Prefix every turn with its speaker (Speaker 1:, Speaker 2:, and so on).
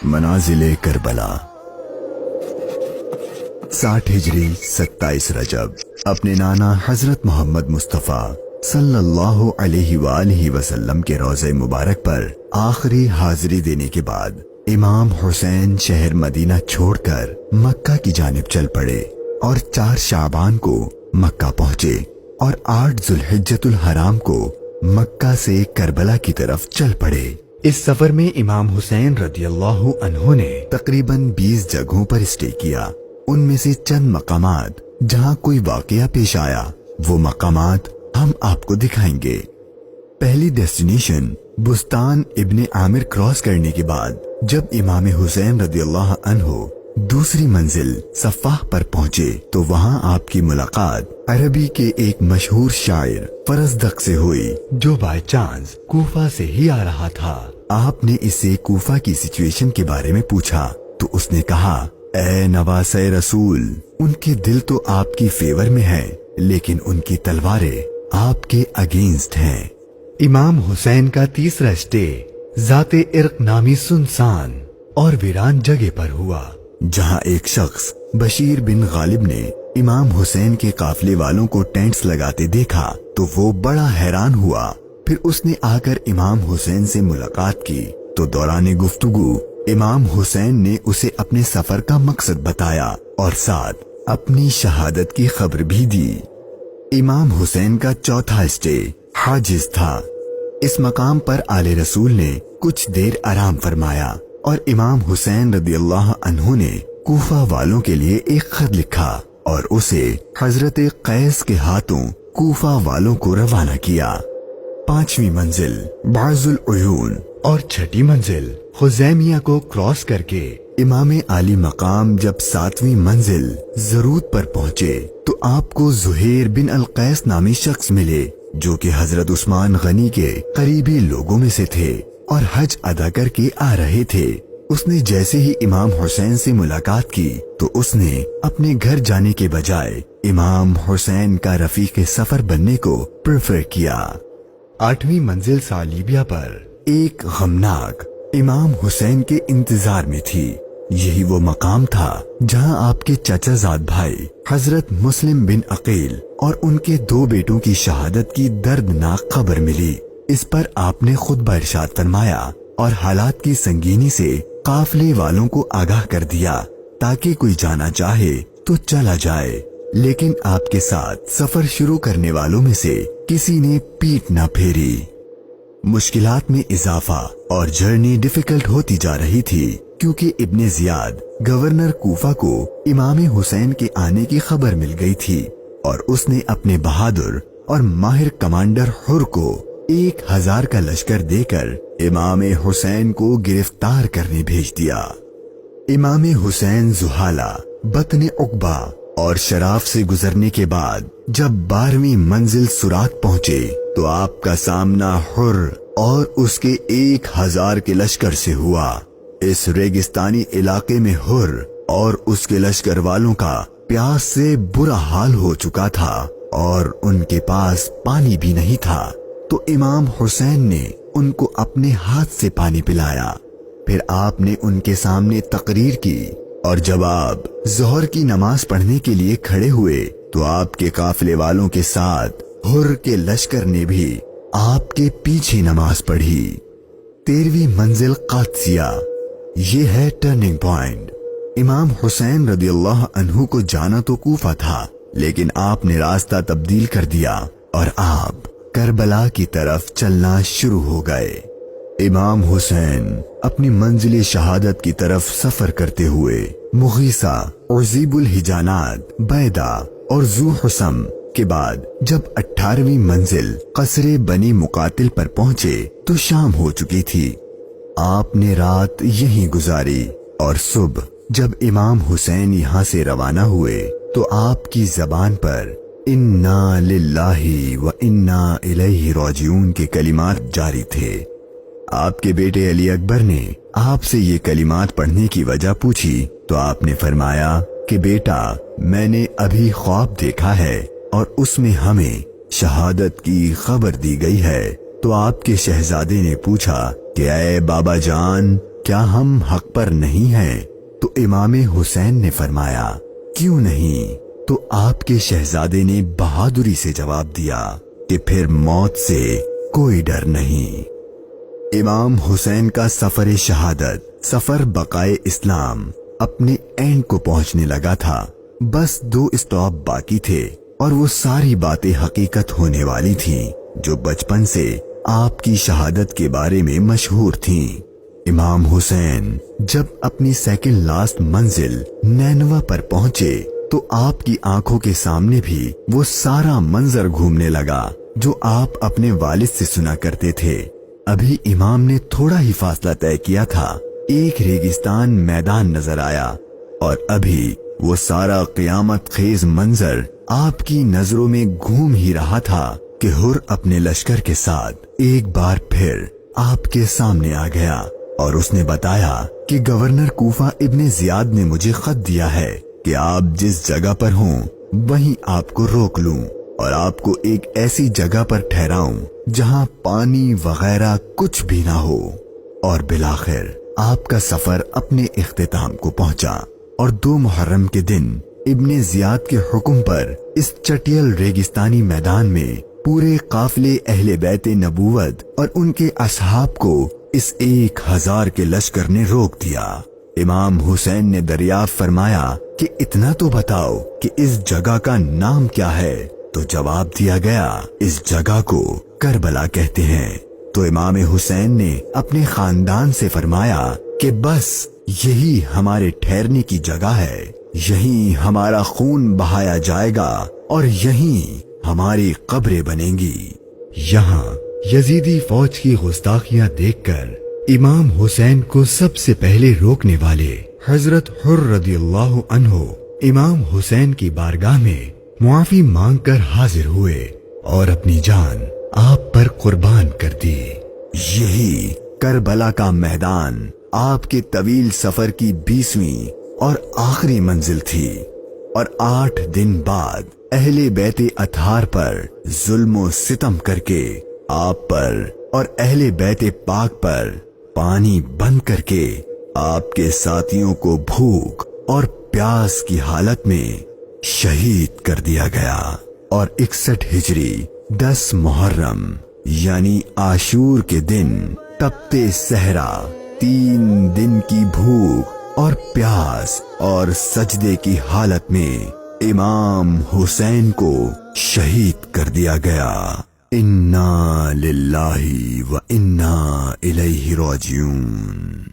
Speaker 1: मनाजिले Karbala 60 हिजरी 27 रजब अपने नाना हजरत मोहम्मद मुस्तफ़ा सल्लल्लाहु अलैहि वसल्लम के रोज़े मुबारक पर आखिरी हाजिरी देने के बाद इमाम हुसैन शहर मदीना छोड़कर मक्का की जानिब चल पड़े और 4 शाबान को मक्का पहुंचे और 8 जुल्हिज्जतुल हराम को मक्का से करबला की तरफ चल पड़े। इस सफर में इमाम हुसैन रदियल्लाहु अन्हु ने तकरीबन 20 जगहों पर स्टे किया। उनमें से चंद मकामात जहां कोई वाकया पेश आया वो मकामात हम आपको दिखाएंगे। पहली डेस्टिनेशन बुस्तान इब्ने आमिर क्रॉस करने के बाद जब इमाम हुसैन रदियल्लाहु अन्हु दूसरी मंजिल सफ़ाह पर पहुंचे तो वहां आपकी मुलाकात अरबी के एक मशहूर शायर फरजदक से हुई जो बाय चांस कूफा से ही आ रहा था। आपने इससे कूफा की सिचुएशन के बारे में पूछा तो उसने कहा, ए नवासे रसूल, उनके दिल तो आपकी फेवर में है लेकिन उनकी तलवारें आपके अगेंस्ट हैं। इमाम हुसैन का तीसरा स्टे जाते इर्क नामी सुनसान और वीरान जगह पर हुआ जहां एक शख्स बशीर बिन गालिब ने इमाम हुसैन के काफले वालों को टेंट्स लगाते देखा तो वो बड़ा हैरान हुआ। फिर उसने आकर इमाम हुसैन से मुलाकात की तो दौरान गुफ्तगू इमाम हुसैन ने उसे अपने सफर का मकसद बताया और साथ अपनी शहादत की खबर भी दी। इमाम हुसैन का चौथा स्टे हाजिज था। इस मकाम पर आले रसूल ने कुछ देर आराम फरमाया और इमाम हुसैन रदियल्लाहु अन्हु ने कूफा वालों के लिए एक खत लिखा और उसे हजरत कैस के हाथों कूफा वालों को रवाना किया। 5वीं मंजिल बाजुल उयून और 6ठी मंजिल खुजैमिया को क्रॉस करके इमाम आली मकाम जब 7वीं मंजिल जरूद पर पहुंचे तो आपको जुहैर बिन अल कैस नामी शख्स मिले जो कि हजरत उस्मान गनी के करीबी लोगों में से थे और हज अदा करके आ रहे थे। उसने जैसे ही इमाम हुसैन से मुलाकात की तो उसने अपने घर जाने के बजाय इमाम हुसैन का रफीक सफर बनने को प्रेफर किया। 8वीं मंजिल सालिबिया पर एक गमनाक इमाम हुसैन के इंतजार में थी। यही वो मकाम था जहां आपके चचाजाद भाई हजरत मुस्लिम बिन अकील और उनके 2 बेटों की शहादत की दर्दनाक खबर मिली। इस पर आपने खुतबा इरशाद फरमाया और हालात की संगीनी से काफले वालों को आगाह कर दिया ताकि कोई जाना चाहे तो चला जाए, लेकिन आपके साथ सफर शुरू करने वालों में से किसी ने पीठ न फेरी। मुश्किलात में इजाफा और जर्नी डिफिकल्ट होती जा रही थी क्योंकि इब्ने जियाद गवर्नर कूफा को इमाम हुसैन के आने की खबर मिल गई थी और उसने अपने बहादुर और माहिर कमांडर हुर को 1000 का लश्कर देकर इमाम हुसैन को गिरफ्तार करने भेज दिया। इमाम हुसैन जुहाला, बतने उकबा और शराफ से गुजरने के बाद जब 12वीं मंजिल सुरात पहुंचे तो आपका सामना हुर और उसके 1000 के लश्कर से हुआ। इस रेगिस्तानी इलाके में हुर और उसके लश्कर वालों का प्यास से बुरा हाल हो चुका था और उनके पास पानी भी नहीं था तो इमाम हुसैन ने उनको अपने हाथ से पानी पिलाया। फिर आपने उनके सामने तकरीर की और जब आप जोहर की नमाज पढ़ने के लिए खड़े हुए तो आपके काफिले वालों के साथ हुर के लश्कर ने भी आपके पीछे नमाज पढ़ी। 13वीं मंजिल कादसिया, ये है टर्निंग पॉइंट। इमाम हुसैन रदियल्लाहु अन्हु को जाना तो कूफा था लेकिन आपने रास्ता तब्दील कर दिया और आप करबला की तरफ चलना शुरू हो गए। इमाम हुसैन अपनी मंजिल शहादत की तरफ सफर करते हुए मुगीसा, उज़ीबुल हिजानात, बैदा और जू हुसम के बाद जब 18वीं मंजिल कसरे बनी मुकातिल पर पहुंचे तो शाम हो चुकी थी। आपने रात यहीं गुजारी और सुबह जब इमाम हुसैन यहाँ से रवाना हुए तो आपकी जबान पर इन्ना लिल्लाही व इन्ना इलैहि राजिऊन के कलिमात जारी थे। आपके बेटे अली अकबर ने आपसे ये कलिमात पढ़ने की वजह पूछी तो आपने फरमाया कि बेटा, मैंने अभी ख्वाब देखा है और उसमें हमें शहादत की खबर दी गई है। तो आपके शहजादे ने पूछा कि ऐ बाबा जान, کیا ہم حق پر نہیں ہیں؟ تو امام حسین نے فرمایا کیوں نہیں؟ تو آپ کے شہزادے نے بہادری سے جواب دیا کہ پھر موت سے کوئی ڈر نہیں۔ امام حسین کا سفر شہادت، سفر بقائے اسلام اپنے اینڈ کو پہنچنے لگا تھا۔ بس 2 اسٹاپ باقی تھے اور وہ ساری باتیں حقیقت ہونے والی تھیں جو بچپن سے آپ کی شہادت کے بارے میں مشہور تھیں۔ امام حسین جب اپنی سیکنڈ لاسٹ منزل نینوا پر پہنچے تو آپ کی آنکھوں کے سامنے بھی وہ سارا منظر گھومنے لگا جو آپ اپنے والد سے سنا کرتے تھے۔ ابھی امام نے تھوڑا ہی فاصلہ طے کیا تھا، ایک ریگستان میدان نظر آیا اور ابھی وہ سارا قیامت خیز منظر آپ کی نظروں میں گھوم ہی رہا تھا کہ ہر اپنے لشکر کے ساتھ ایک بار پھر آپ کے سامنے آ گیا اور اس نے بتایا کہ گورنر کوفہ ابن زیاد نے مجھے خط دیا ہے کہ آپ جس جگہ پر ہوں وہیں آپ کو روک لوں اور آپ کو ایک ایسی جگہ پر ٹھہراؤں جہاں پانی وغیرہ کچھ بھی نہ ہو۔ اور بالآخر آپ کا سفر اپنے اختتام کو پہنچا اور 2 محرم کے دن ابن زیاد کے حکم پر اس چٹیل ریگستانی میدان میں پورے قافلے اہل بیت نبوت اور ان کے اصحاب کو اس 1000 کے لشکر نے روک دیا۔ امام حسین نے دریافت فرمایا کہ اتنا تو بتاؤ کہ اس جگہ کا نام کیا ہے؟ تو جواب دیا گیا اس جگہ کو کربلا کہتے ہیں۔ تو امام حسین نے اپنے خاندان سے فرمایا کہ بس یہی ہمارے ٹھہرنے کی جگہ ہے، یہیں ہمارا خون بہایا جائے گا اور یہیں ہماری قبریں بنیں گی۔ یہاں یزیدی فوج کی گستاخیاں دیکھ کر امام حسین کو سب سے پہلے روکنے والے حضرت حر رضی اللہ عنہ امام حسین کی بارگاہ میں معافی مانگ کر حاضر ہوئے اور اپنی جان آپ پر قربان کر دی۔ یہی کربلا کا میدان آپ کے طویل سفر کی 20ویں اور آخری منزل تھی، اور 8 دن بعد اہل بیت اطہار پر ظلم و ستم کر کے آپ پر اور اہل بیت پاک پر پانی بند کر کے آپ کے ساتھیوں کو بھوک اور پیاس کی حالت میں شہید کر دیا گیا۔ اور 61 ہجری 10 محرم یعنی عاشور کے دن تپتے صحرا 3 دن کی بھوک اور پیاس اور سجدے کی حالت میں امام حسین کو شہید کر دیا گیا۔ انا للہ و انا الیہ راجعون۔